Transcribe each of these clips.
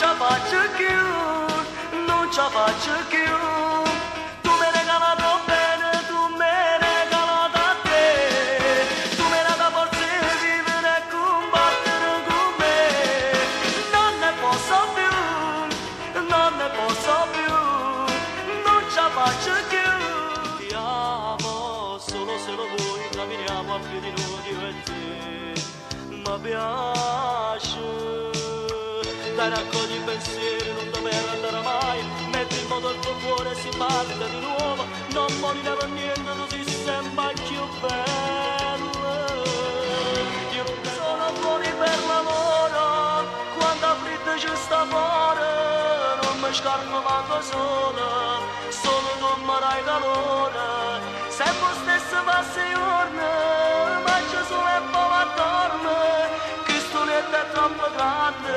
ce la faccio più, non ce la faccio più. Tu mi hai regalato bene, tu mi hai regalato a te. Tu mi hai dato forza di vivere e combattere con me. Non ne posso più, non ne posso più, non ce la faccio più. Ti amo, solo se lo vuoi, camminiamo a piedi nudi io e te. Mi piace, dai raccogli i pensieri, non dover andare mai. Metti in moto il tuo cuore, si parte di nuovo. Non morire per niente, tu si sembra più bello. Io sono fuori per lavoro, quando a freddo ci sta fuori. Non mi scarno manco sola, solo tu mi dai calore. Sempre stesso passa i giorni, ma c'è solo e poi attorno. Questo letto è troppo grande,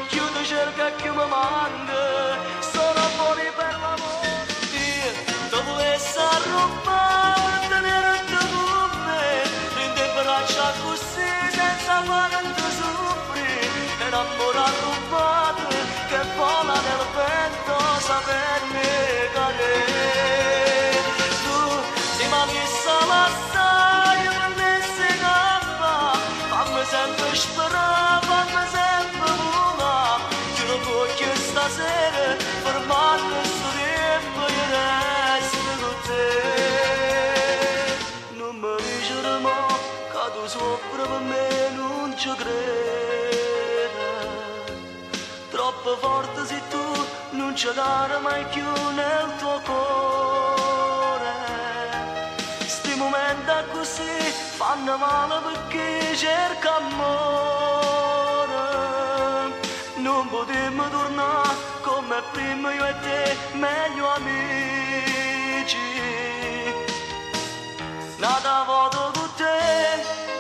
chiudo cerca che mi manca. Sono fuori per l'amore. Io ti volessi arrubare, tenerti con me, prende braccia così senza fare te soffrire. E l'amore arrubato che vola nel vento, sapermi cadere. Tu sei mai messa l'assai, per me sei cappa, fammi sempre sperare, fammi sempre volare. Io non voglio stasera fermarmi questo tempo, io resto con te. Non mi dici mai che tu soffri per me, non ci credo. Troppo forte sei tu, non ci dare mai più nel tuo cuore. Sti momenti così fanno male perché cerca amore. Non potremmo tornare come prima io e te, meglio amici.